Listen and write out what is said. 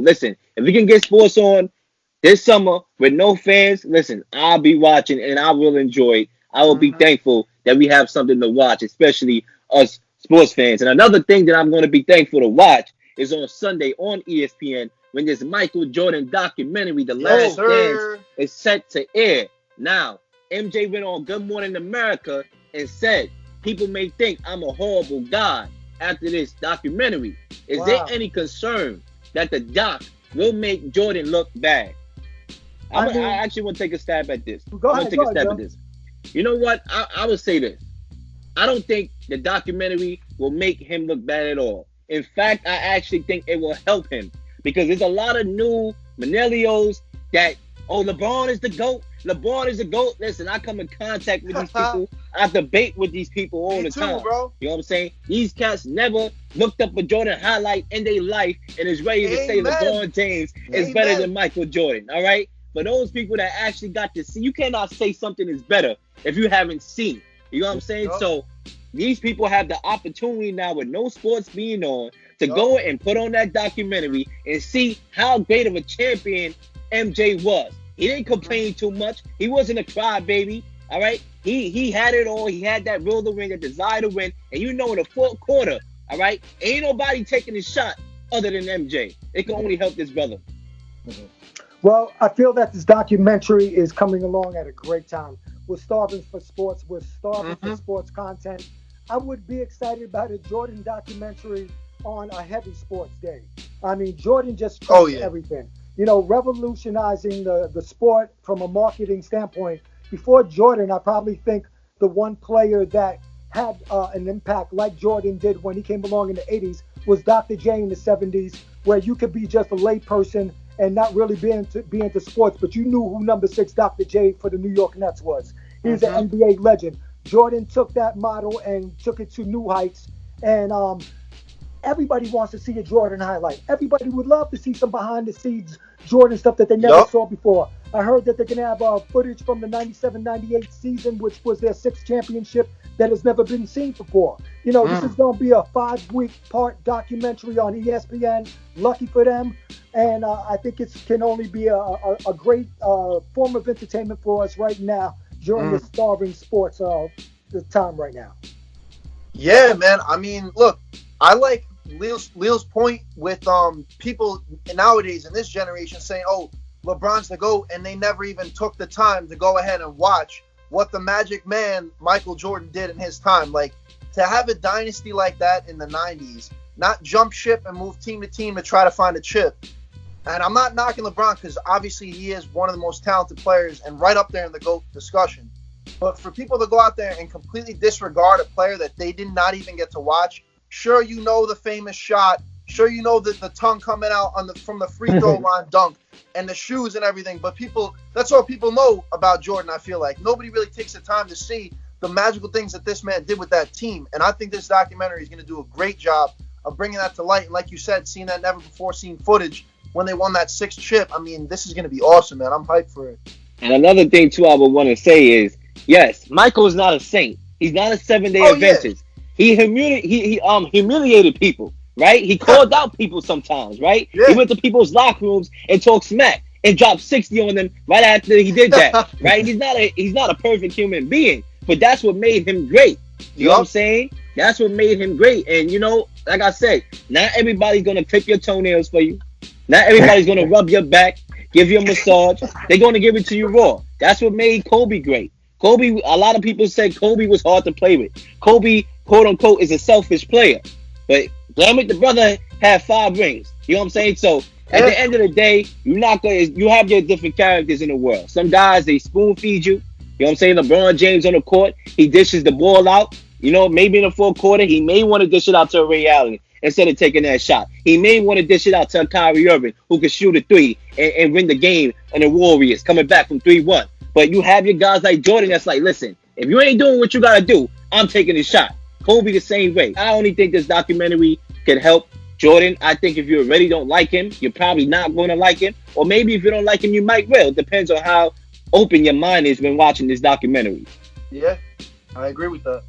listen, if we can get sports on this summer with no fans, listen, I'll be watching and I will enjoy it. I will be Hmm. thankful that we have something to watch, especially us sports fans. And another thing that I'm going to be thankful to watch is on Sunday on ESPN when this Michael Jordan documentary, The Yes, Last Oh, Dance, sir. is set to air. Now, MJ went on Good Morning America and said, people may think I'm a horrible guy after this documentary. Is there wow. any concern that the doc will make Jordan look bad? I I mean, actually want to take a stab at this. go I want ahead, to take go a ahead, stab at Joe. this. You know what? I would say this. I don't think the documentary will make him look bad at all. In fact, I actually think it will help him because there's a lot of new millennials that, oh, LeBron is the GOAT. LeBron is the GOAT. Listen, I come in contact with these people. I debate with these people all Me the too, time. bro. You know what I'm saying? These cats never looked up a Jordan highlight in their life and is ready to say Amen. LeBron James is better than Amen. Michael Jordan. All right? For those people that actually got to see, you cannot say something is better if you haven't seen it. You know what I'm saying? Yup. So these people have the opportunity now with no sports being on to Yup. go and put on that documentary and see how great of a champion MJ was. He didn't Hmm. complain too much. He wasn't a crybaby. All right. He had it all. He had that will to win, that desire to win. And you know in the fourth quarter, all right, ain't nobody taking a shot other than MJ. It can only help this brother. Well, I feel that this documentary is coming along at a great time. We're starving for sports. We're starving for Hmm. sports content. I would be excited about a Jordan documentary on a heavy sports day. I mean, Jordan just Oh trumps yeah. everything. You know, revolutionizing the sport from a marketing standpoint. Before Jordan, I probably think the one player that had an impact like Jordan did when he came along in the 80s was Dr. J in the 70s, where you could be just a layperson and not really be into sports, but you knew who number six Dr. J for the New York Nets was. He's an Hmm. NBA legend. Jordan took that model and took it to new heights. And everybody wants to see a Jordan highlight. Everybody would love to see some behind the scenes Jordan stuff that they never Yup. saw before. I heard that they can have footage from the 97-98 season, which was their sixth championship that has never been seen before. You know, this is Mm. going to be a 5 week part documentary on ESPN. Lucky for them. And I think it can only be a great form of entertainment for us right now during Mm. this starving sports the time right now. Yeah, man. I mean, look, I like Leo's point with people nowadays in this generation saying, "Oh, LeBron's the GOAT," and they never even took the time to go ahead and watch what the Magic Man Michael Jordan did in his time. Like to have a dynasty like that in the '90s, not jump ship and move team to team to try to find a chip. And I'm not knocking LeBron because obviously he is one of the most talented players and right up there in the GOAT discussion. But for people to go out there and completely disregard a player that they did not even get to watch, sure you know the famous shot, sure you know the tongue coming out on the from the free throw line dunk and the shoes and everything, but people that's all people know about Jordan. I feel like nobody really takes the time to see the magical things that this man did with that team, and I think this documentary is going to do a great job of bringing that to light. And like you said, seeing that never before seen footage when they won that sixth chip. I mean, this is going to be awesome, man. I'm hyped for it. And another thing too, I would want to say is, yes, Michael is not a saint. He's not a 7 Day Oh yeah. Adventist. He humiliated people, right? He called out people sometimes, right? He Yeah. went to people's locker rooms and talked smack and dropped 60 on them right after he did that, right? He's not a perfect human being, but that's what made him great. You know what I'm Yup. saying? That's what made him great. And you know, like I said, not everybody's gonna clip your toenails for you. Not everybody's gonna rub your back, give you a massage. They're gonna give it to you raw. That's what made Kobe great. Kobe, a lot of people said Kobe was hard to play with. Kobe, quote unquote, is a selfish player. But damn it, the brother had 5 rings. You know what I'm saying? So at Yeah. the end of the day, you have your different characters in the world. Some guys they spoon feed you. You know what I'm saying? LeBron James on the court, he dishes the ball out. You know, maybe in the fourth quarter, he may want to dish it out to a Ray Allen instead of taking that shot. He may want to dish it out to a Kyrie Irving who can shoot a three and win the game on the Warriors coming back from 3-1. But you have your guys like Jordan that's like, listen, if you ain't doing what you got to do, I'm taking the shot. Kobe the same way. I only think this documentary can help Jordan. I think if you already don't like him, you're probably not going to like him. Or maybe if you don't like him, you might will. It depends on how open your mind is when watching this documentary. Yeah. I agree with that.